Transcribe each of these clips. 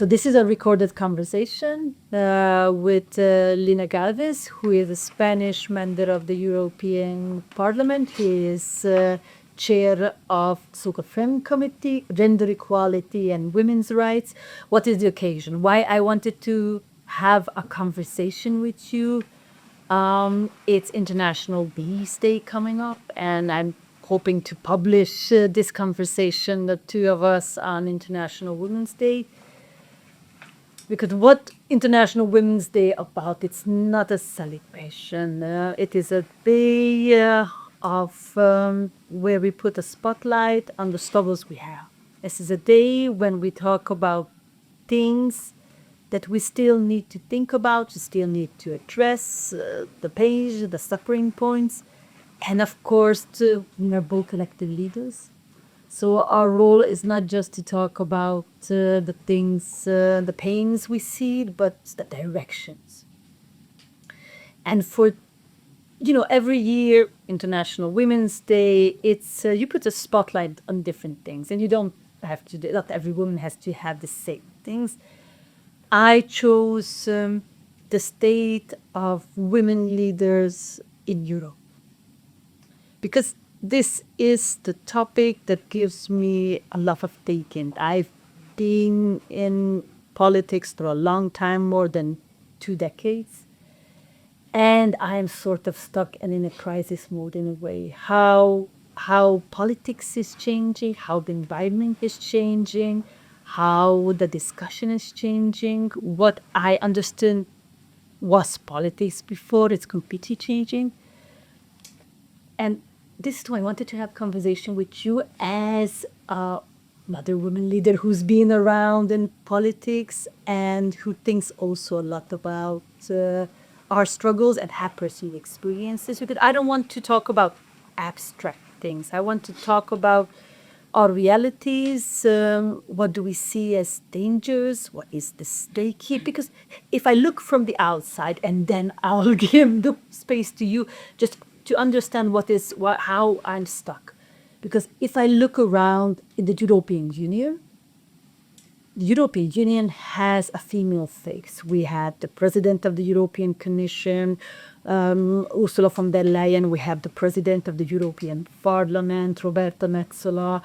So this is a recorded conversation with Lina Gálvez, who is a Spanish member of the European Parliament. He is chair of so-called FEM Committee, Gender Equality and Women's Rights. What is the occasion? Why I wanted to have a conversation with you? It's International Bees Day coming up, and I'm hoping to publish this conversation, the two of us, on International Women's Day. Because what International Women's Day about? It's not a celebration. It is a day of where we put a spotlight on the struggles we have. This is a day when we talk about things that we still need to think about, we still need to address, the pain, the suffering points, and of course, we are both elected leaders. So our role is not just to talk about the things, the pains we see, but the directions. And for, every year, International Women's Day, it's you put a spotlight on different things, and you don't have to. Not every woman has to have the same things. I chose the state of women leaders in Europe because this is the topic that gives me a lot of thinking. I've been in politics for a long time, more than 2 decades, and I'm sort of stuck and in a crisis mode in a way. How politics is changing, how the environment is changing, how the discussion is changing. What I understand was politics before, it's completely changing. And this is why I wanted to have conversation with you as another woman leader who's been around in politics and who thinks also a lot about our struggles and have personal experiences. Because I don't want to talk about abstract things. I want to talk about our realities. What do we see as dangers? What is the stake here? Because if I look from the outside, and then I'll give the space to you, just to understand how I'm stuck. Because if I look around in the European Union has a female face. We had the president of the European Commission, Ursula von der Leyen. We have the president of the European Parliament, Roberta Metsola.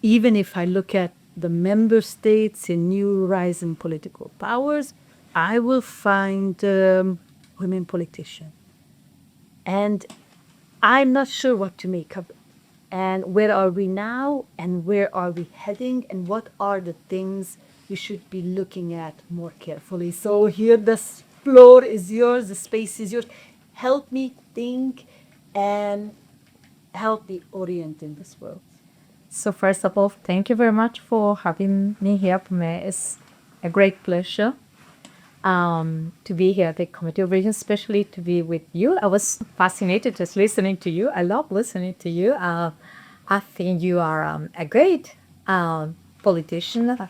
Even if I look at the member states in new rising political powers, I will find women politicians. And I'm not sure what to make of it. And where are we now? And where are we heading? And what are the things we should be looking at more carefully? So here the floor is yours, the space is yours. Help me think and help me orient in this world. So first of all, thank you very much for having me here. For me, it's a great pleasure to be here at the Committee of Regions, especially to be with you. I was fascinated just listening to you. I love listening to you. I think you are a great politician, a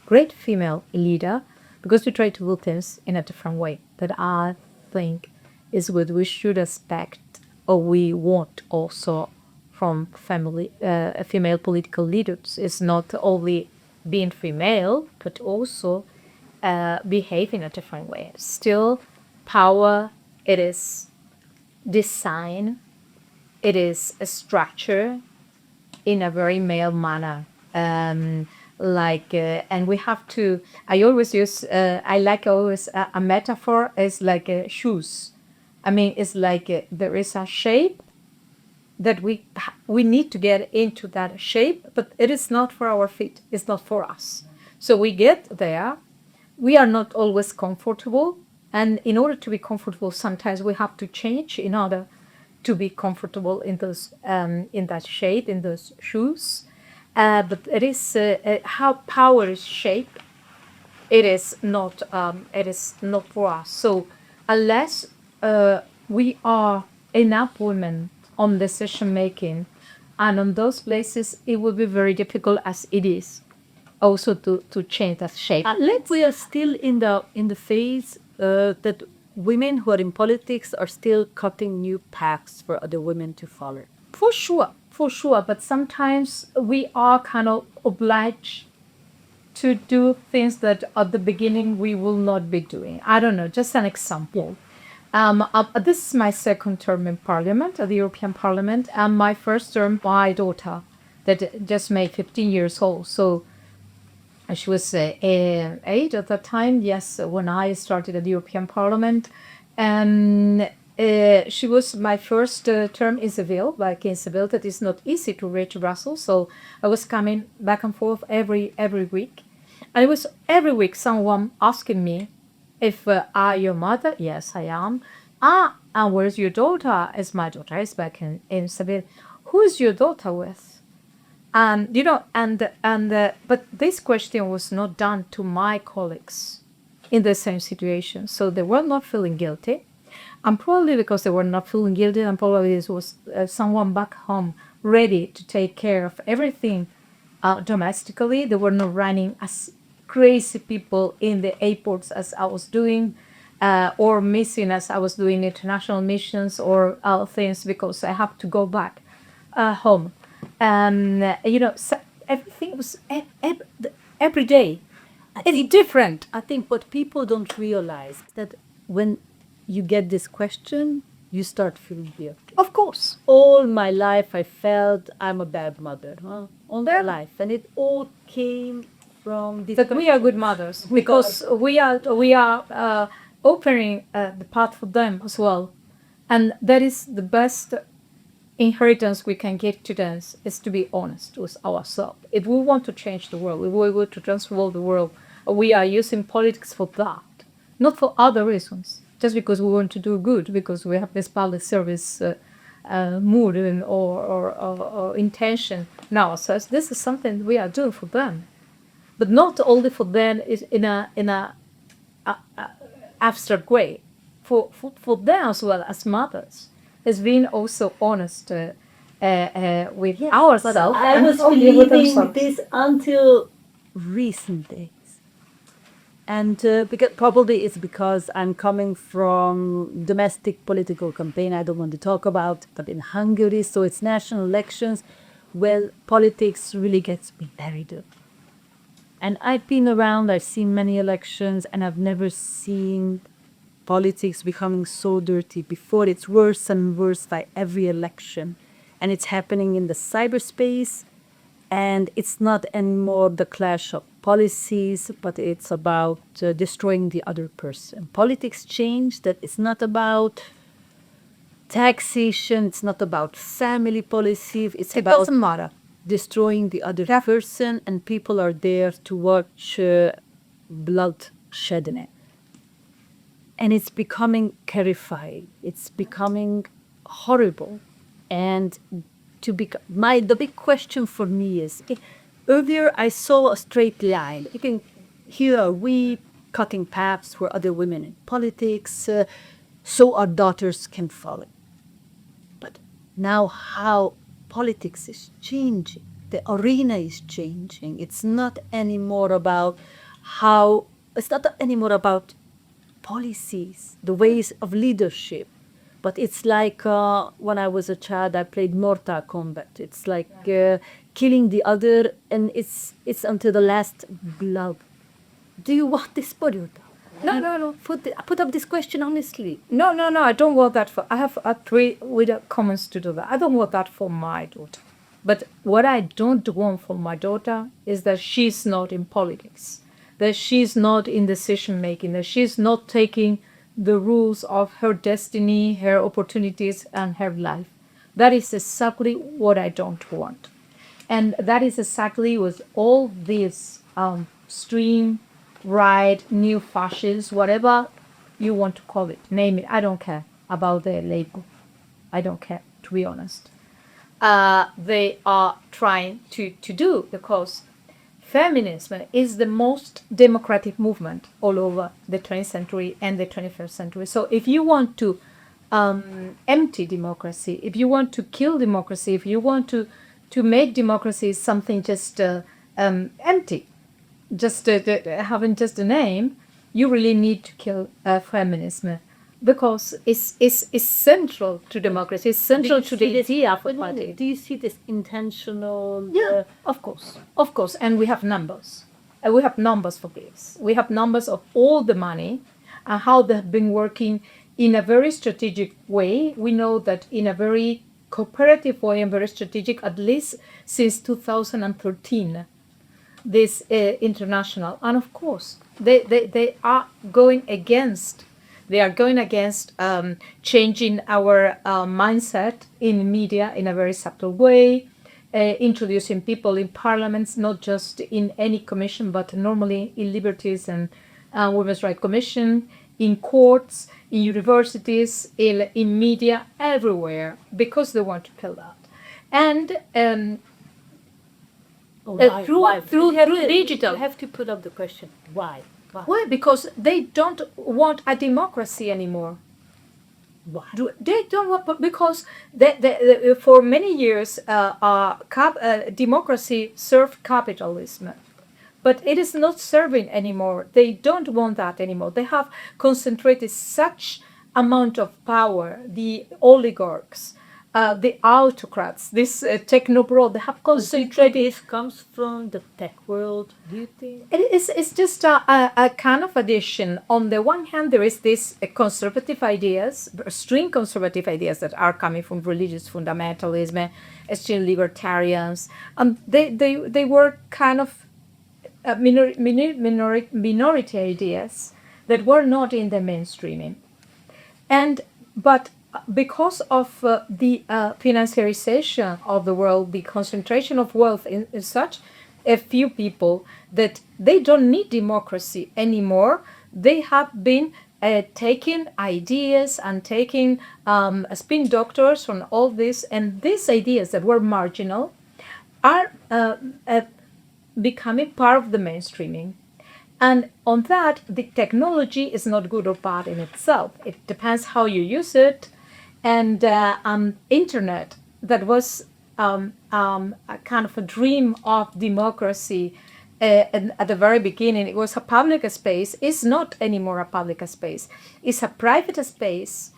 great female leader, because you try to do things in a different way that I think is what we should expect or we want also from female political leaders. It's not only being female, but also behave in a different way. Still, power, it is design, it is a structure in a very male manner. And we have to, I always use, I like always a metaphor is like shoes. I mean, it's like there is a shape that we need to get into that shape, but it is not for our feet. It's not for us. So we get there. We are not always comfortable, and in order to be comfortable, sometimes we have to change in order to be comfortable in those in that shape, in those shoes. But it is how power is shaped. It is not for us. So unless we are enough women on decision making, and on those places, it will be very difficult as it is. Also to change that shape. We are still in the phase that women who are in politics are still cutting new paths for other women to follow. For sure. But sometimes we are kind of obliged to do things that at the beginning we will not be doing. I don't know, just an example. This is my second term in Parliament, at the European Parliament, and my first term, my daughter, that just made 15 years old. So she was 8 at that time, yes, when I started at the European Parliament. And she was my first term in Seville, back in Seville. That is not easy to reach Brussels. So I was coming back and forth every week. And it was every week someone asking me, if are your mother? Yes, I am. And where's your daughter? Is my daughter is back in Seville. Who is your daughter with? And but this question was not done to my colleagues in the same situation. So they were not feeling guilty. And probably because they were not feeling guilty, and probably this was someone back home ready to take care of everything domestically. They were not running as crazy people in the airports as I was doing, or missing as I was doing international missions or things because I have to go back home. And so everything was every day. It's different. I think what people don't realize that when you get this question, you start feeling guilty. Of course. All my life I felt I'm a bad mother. Huh? All my life. And it all came from this. That we are good mothers because we are opening the path for them as well. And that is the best inheritance we can give to them, is to be honest with ourselves. If we want to change the world, if we want to transform the world, we are using politics for that, not for other reasons. Just because we want to do good, because we have this public service mood or intention now. So this is something we are doing for them, but not only for them is in a abstract way. For them as well as mothers, is being also honest with ourselves. I was believing this until recent days. And because probably it's because I'm coming from domestic political campaign. I don't want to talk about, but in Hungary, so it's national elections. Well, politics really gets me very dirty. And I've been around, I've seen many elections, and I've never seen politics becoming so dirty. Before, it's worse and worse by every election. And it's happening in the cyberspace. And it's not anymore the clash of policies, but it's about destroying the other person. Politics changed, that it's not about taxation, it's not about family policy, it doesn't matter. Destroying the other person, and people are there to watch blood shedding. And it's becoming terrifying, it's becoming horrible. And the big question for me is, earlier I saw a straight line. Here are we cutting paths for other women in politics, so our daughters can follow. But now how politics is changing, the arena is changing. It's not anymore about policies, the ways of leadership. But it's like when I was a child, I played Mortal Kombat. It's like killing the other, and it's until the last blood. Do you want this for your daughter? No. Put up this question honestly. No. I don't want that for. I have three with comments to do that. I don't want that for my daughter. But what I don't want for my daughter is that she's not in politics, that she's not in decision making, that she's not taking the rules of her destiny, her opportunities, and her life. That is exactly what I don't want. And that is exactly with all these extreme right, new fascists, whatever you want to call it, name it. I don't care about the label. I don't care, to be honest. They are trying to do, because feminism is the most democratic movement all over the 20th century and the 21st century. So if you want to empty democracy, if you want to kill democracy, if you want to make democracy something just empty, just having just a name, you really need to kill feminism, because it's central to democracy. It's central to the idea of party. Do you see this intentional? Yeah, of course, and we have numbers. we have numbers for this. We have numbers of all the money and how they've been working in a very strategic way. We know that in a very cooperative way and very strategic, at least since 2013, this international. And of course, they are going against changing our mindset in media in a very subtle way, introducing people in parliaments, not just in any commission, but normally in liberties and women's rights commission, in courts, in universities, in media, everywhere, because they want to kill that. And through digital. You have to put up the question. Why? Why? Because they don't want a democracy anymore. Why? They don't want, because for many years democracy served capitalism, but it is not serving anymore. They don't want that anymore. They have concentrated such amount of power, the oligarchs, the autocrats, this technocrat, they have concentrated. This comes from the tech world, do you think? It's just a kind of addition. On the one hand, there is this conservative ideas, extreme conservative ideas that are coming from religious fundamentalism, extreme libertarians, and they were kind of minority ideas that were not in the mainstreaming. But because of the financiarization of the world, the concentration of wealth in such a few people, that they don't need democracy anymore, they have been taking ideas and taking spin doctors from all this, and these ideas that were marginal are becoming part of the mainstreaming. And on that, the technology is not good or bad in itself. It depends how you use it. And internet, that was a kind of a dream of democracy at the very beginning. It was a public space. It's not anymore a public space. It's a private space,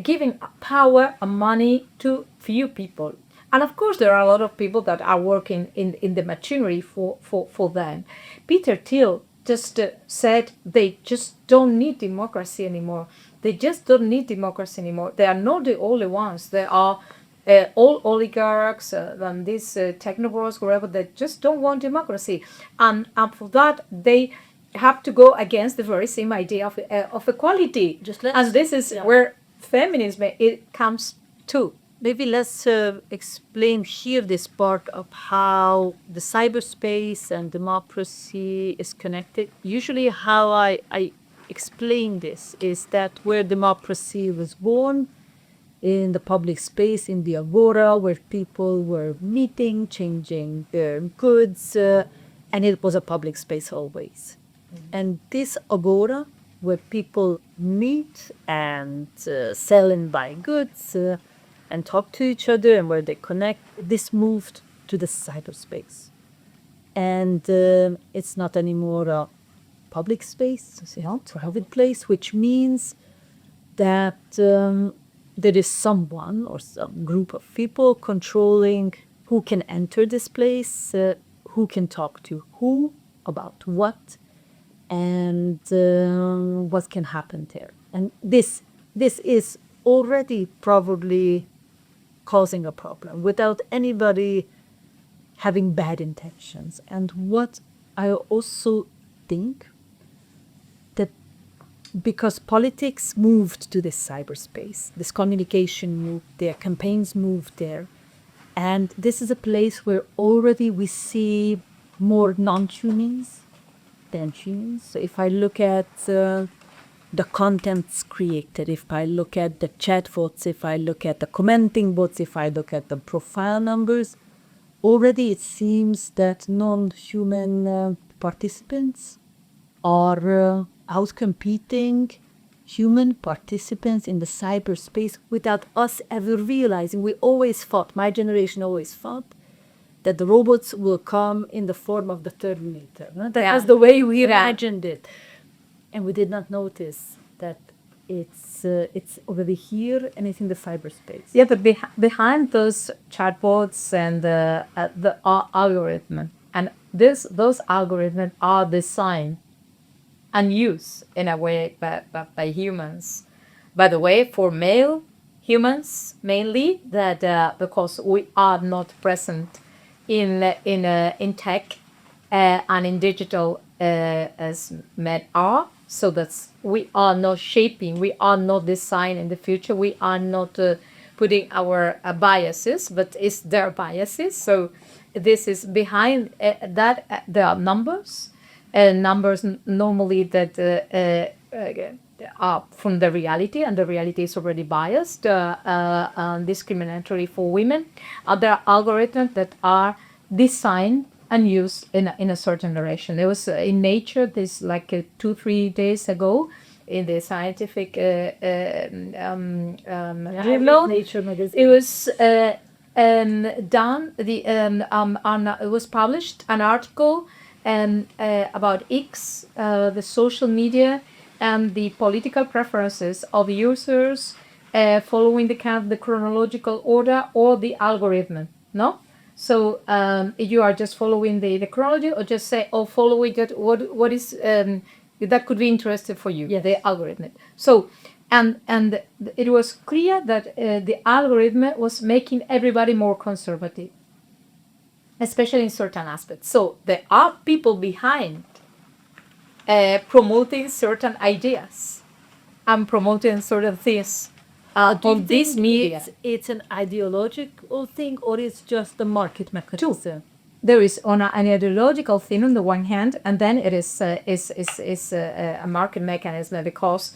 giving power and money to few people. And of course, there are a lot of people that are working in the machinery for them. Peter Thiel just said they just don't need democracy anymore. They just don't need democracy anymore. They are not the only ones. There are all oligarchs and these technocrats, wherever, that just don't want democracy. And for that, they have to go against the very same idea of equality. As this is where feminism it comes to. Maybe let's explain here this part of how the cyberspace and democracy is connected. Usually how I explain this is that where democracy was born, in the public space, in the agora, where people were meeting, changing their goods, and it was a public space always. Mm-hmm. And this agora, where people meet and sell and buy goods, and talk to each other, and where they connect, this moved to the cyberspace. And it's not anymore a public space, it's a private place, which means that there is someone or some group of people controlling who can enter this place, who can talk to who, about what, and what can happen there. And this is already probably causing a problem without anybody having bad intentions. And what I also think, that because politics moved to this cyberspace, this communication moved there, campaigns moved there, and this is a place where already we see more non-tunings than tunings. So if I look at the contents created, if I look at the chat bots, if I look at the commenting bots, if I look at the profile numbers, already it seems that non-human participants are outcompeting human participants in the cyberspace without us ever realizing. We always thought, my generation always thought, that the robots will come in the form of the Terminator. That's the way we imagined it. And we did not notice that it's already here and it's in the cyberspace. Yeah, but behind those chatbots and the algorithm, And those algorithms are designed and used in a way by humans. By the way, for male humans mainly, that because we are not present in tech and in digital as men are, so that's we are not shaping, we are not designing the future, we are not putting our biases, but it's their biases. So this is behind that there are numbers normally that are from the reality, and the reality is already biased, discriminatory for women. There are algorithms that are designed and used in a certain direction. There was in Nature this like 2-3 days ago in the scientific journal. Nature magazine. It was done. It was published an article about X, the social media, and the political preferences of users following the kind of the chronological order or the algorithm. No, so if you are just following the chronology, or just say, oh, following that, what is that could be interesting for you? Yes. The algorithm. So. And it was clear that the algorithm was making everybody more conservative, especially in certain aspects. So there are people behind promoting certain ideas and promoting certain things on this media. It's an ideological thing, or it's just a market mechanism? There is an ideological thing on the one hand, and then it is a market mechanism, because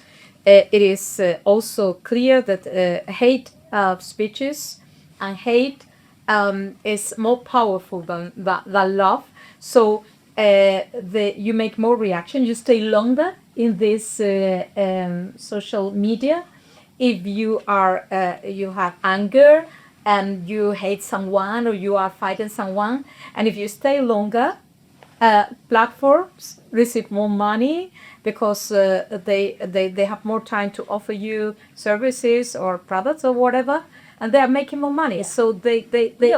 it is also clear that hate speeches and hate is more powerful than love. So you make more reaction, you stay longer in this social media. If you are you have anger and you hate someone, or you are fighting someone, and if you stay longer, platforms receive more money because they have more time to offer you services or products or whatever, and they are making more money. So they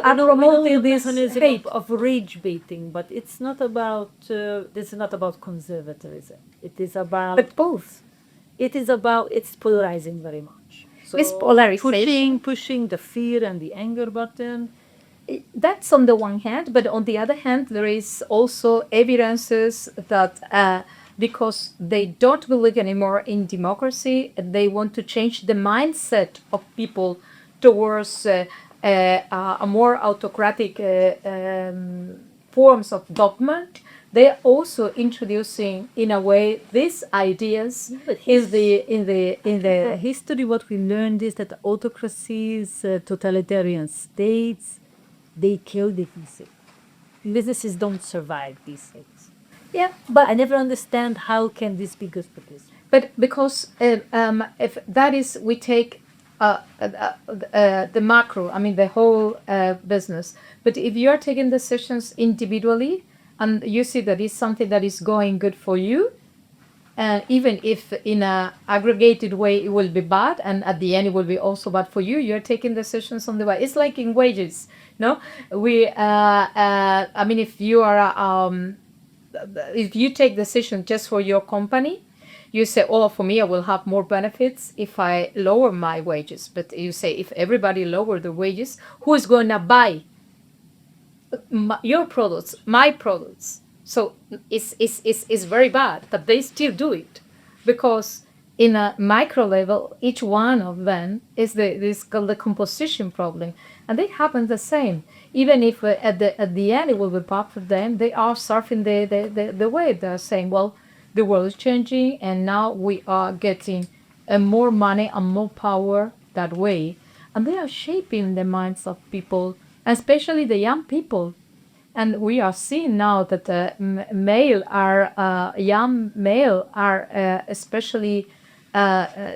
are promoting this hate of rage baiting, but it's not about this is not about conservatism. It is about but both. it's polarizing very much. So It's polarization. pushing the fear and the anger button. That's on the one hand, but on the other hand, there is also evidences that because they don't believe anymore in democracy, they want to change the mindset of people towards a more autocratic forms of government. They are also introducing, in a way, these ideas in the history. What we learned is that autocracies, totalitarian states, they kill the business. Businesses don't survive these things. yeah, But I never understand how can this be good for this. but because if that is, we take the macro, I mean the whole business. But if you are taking decisions individually and you see that it's something that is going good for you, and even if in a aggregated way it will be bad, and at the end it will be also bad for you, you're taking decisions on the way. It's like in wages, no? I mean, if you are if you take decision just for your company, you say, oh, for me I will have more benefits if I lower my wages. But you say, if everybody lower the wages, who is going to buy your products, my products? So it's very bad, but they still do it, because in a micro level, each one of them is this called the composition problem, and they happen the same. Even if at the end it will be bad for them, they are surfing the wave. They're saying, well, the world is changing, and now we are getting more money and more power that way, and they are shaping the minds of people, especially the young people. And we are seeing now that young male are especially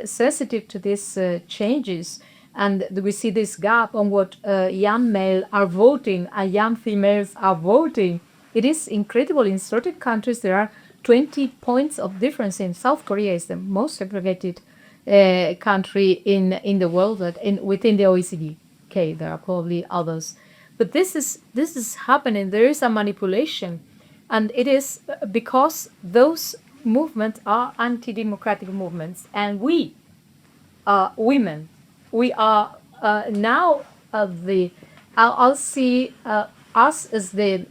sensitive to these changes, and we see this gap on what young male are voting and young females are voting. It is incredible. In certain countries, there are 20 points of difference. In South Korea is the most segregated country in the world, within the OECD. Okay, there are probably others. But this is happening. There is a manipulation, and it is because those movements are anti-democratic movements, and we, women, we are now I'll see us as the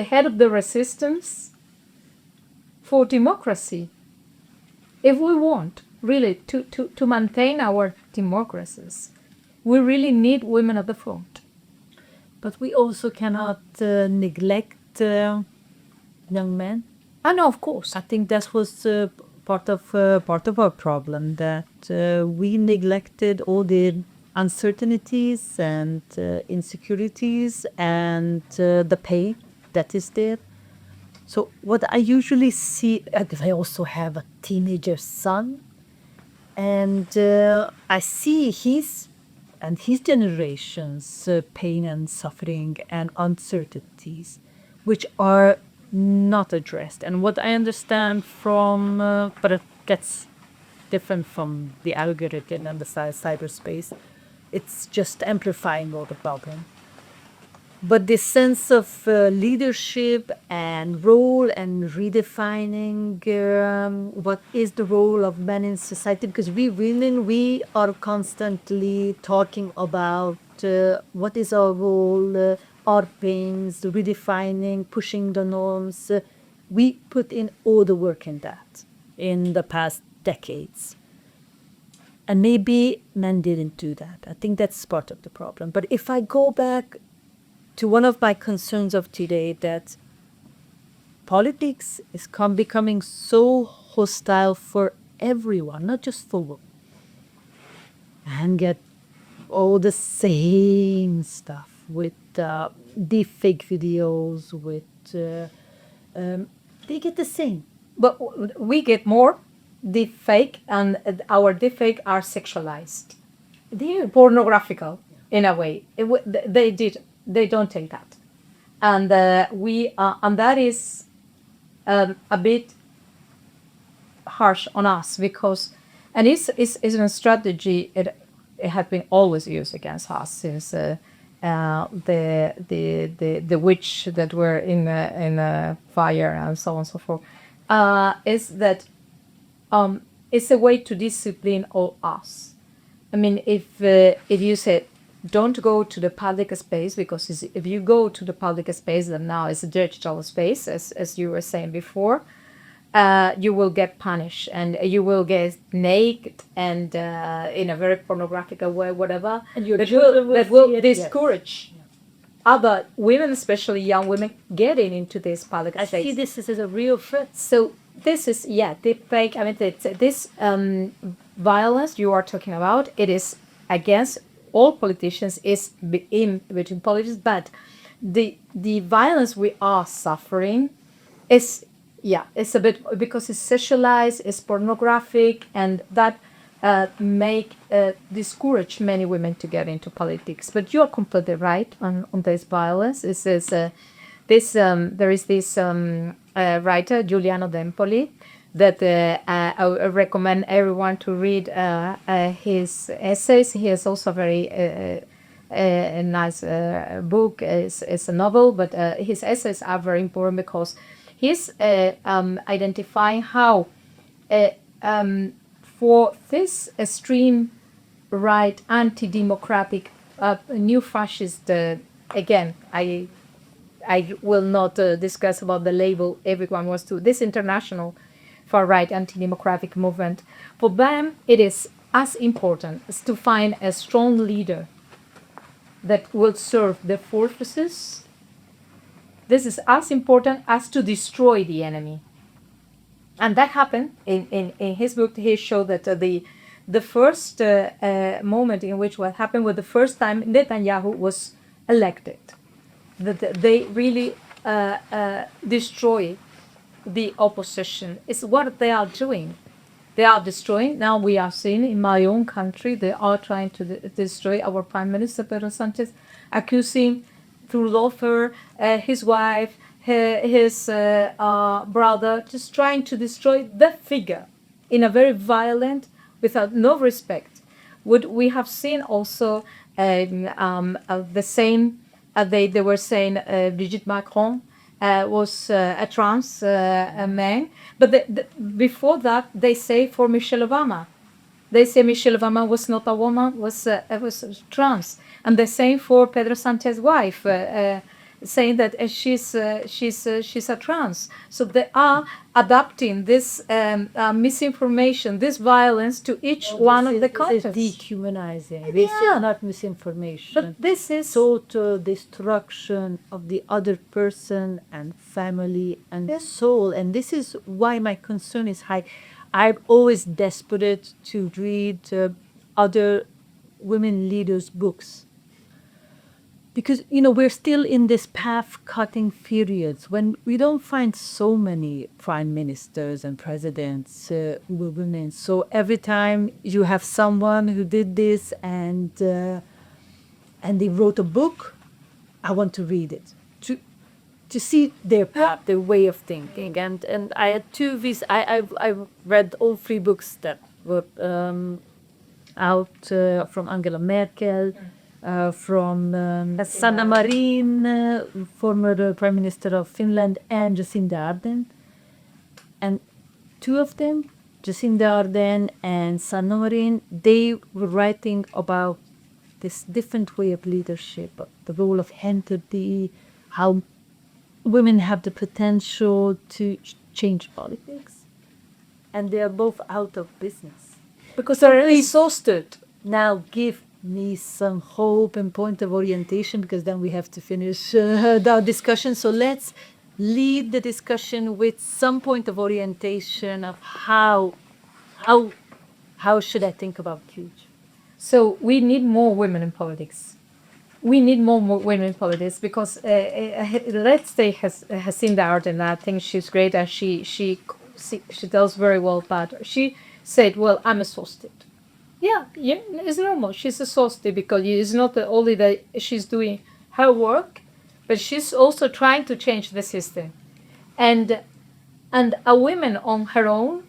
head of the resistance for democracy. If we want really to maintain our democracies, we really need women at the front. But we also cannot neglect young men. No, of course. I think that was part of our problem, that we neglected all the uncertainties and insecurities and the pain that is there. So what I usually see, because I also have a teenager son, and I see his generation's pain and suffering and uncertainties, which are not addressed. And what I understand from, but it gets different from the algorithm and the cyberspace, it's just amplifying all the problem. But this sense of leadership and role and redefining what is the role of men in society, because we women, we are constantly talking about what is our role, our pains, redefining, pushing the norms. We put in all the work in that in the past decades. And maybe men didn't do that. I think that's part of the problem. But if I go back to one of my concerns of today, that politics is becoming so hostile for everyone, not just for women, and get all the same stuff with deep fake videos, with they get the same. But we get more deep fake, and our deep fake are sexualized. They're pornographical in a way. They don't take that, and and that is a bit harsh on us, because, and it's a strategy. It had been always used against us since the witch that were in the fire and so on and so forth. Is that it's a way to discipline all us. I mean, if you said, don't go to the public space, because if you go to the public space, then now it's a digital space, as you were saying before, you will get punished, and you will get naked and in a very pornographic way, whatever. And your that children will see it, discourage other women, especially young women, getting into this public I space. see this as a real threat. So this is, deep fake. I mean, this violence you are talking about, it is against all politicians, is in between politics, but the violence we are suffering is, it's a bit, because it's sexualized, it's pornographic, and that discourage many women to get into politics. But you are completely right on this violence. There is this writer, Giuliano D'Empoli, that I recommend everyone to read his essays. He has also a very nice book. It's a novel, but his essays are very important, because he's identifying how for this extreme right, anti-democratic, new fascist, again, I will not discuss about the label everyone wants to, this international far-right anti-democratic movement, for them it is as important as to find a strong leader that will serve the purposes. This is as important as to destroy the enemy. And that happened in his book. He showed that the first moment in which what happened was the first time Netanyahu was elected, that they really destroy the opposition. It's what they are doing. They are destroying. Now we are seeing in my own country, they are trying to destroy our Prime Minister, Pedro Sanchez, accusing through lawfare his wife, his brother, just trying to destroy the figure in a very violent, without no respect. What we have seen also The same, they were saying Brigitte Macron was a trans man. But before that, they say for Michelle Obama. They say Michelle Obama was not a woman, was trans. And the same for Pedro Sanchez's wife, saying that she's a trans. So they are adapting this misinformation, this violence to each one of the This cultures. is dehumanizing. This is not misinformation. But this is Total destruction of the other person and family and their soul. And this is why my concern is high. I'm always desperate to read other women leaders' books. Because, we're still in this path-cutting periods when we don't find so many prime ministers and presidents who were women. So every time you have someone who did this and they wrote a book, I want to read it to see their path, their way of thinking. And I had I read all 3 books that were out from Angela Merkel. From Sanna Marin, former Prime Minister of Finland, and Jacinda Ardern. And 2 of them, Jacinda Ardern and Sanna Marin, they were writing about this different way of leadership, the role of empathy, how women have the potential to change politics. And they are both out of business. Because they're exhausted. Now give me some hope and point of orientation, because then we have to finish our discussion. So let's lead the discussion with some point of orientation of how should I think about future. So we need more women in politics. We need more women in politics because let's say Jacinda Ardern, I think she's great and she does very well, but she said, well, I'm exhausted. Yeah, it's normal. She's exhausted because it's not only that she's doing her work, but she's also trying to change the system. And a woman on her own,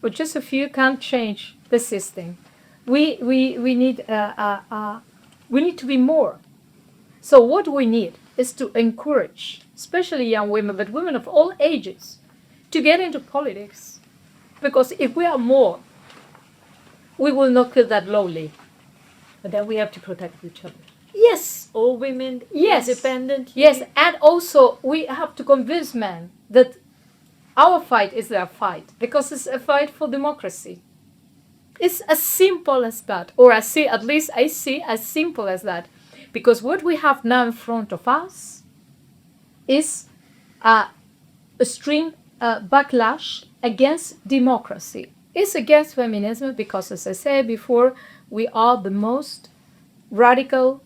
or just a few, can't change the system. We need to be more. So what we need is to encourage, especially young women, but women of all ages, to get into politics. Because if we are more, we will not feel that lonely. But then we have to protect each other. Yes. All women, Yes. independent. Yes, and also we have to convince men that our fight is their fight, because it's a fight for democracy. It's as simple as that, or I see as simple as that. Because what we have now in front of us is a extreme backlash against democracy. It's against feminism because, as I said before, we are the most radical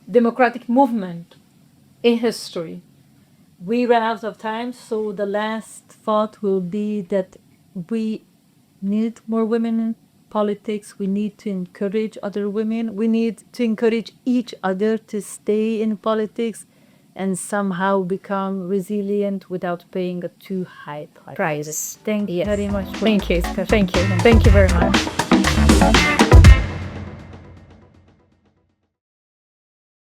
democratic movement in history. We ran out of time, so the last thought will be that we need more women in politics. We need to encourage other women. We need to encourage each other to stay in politics and somehow become resilient without paying a too high price. Prizes. Thank you Yes. very much. Thank you. Thank you very much.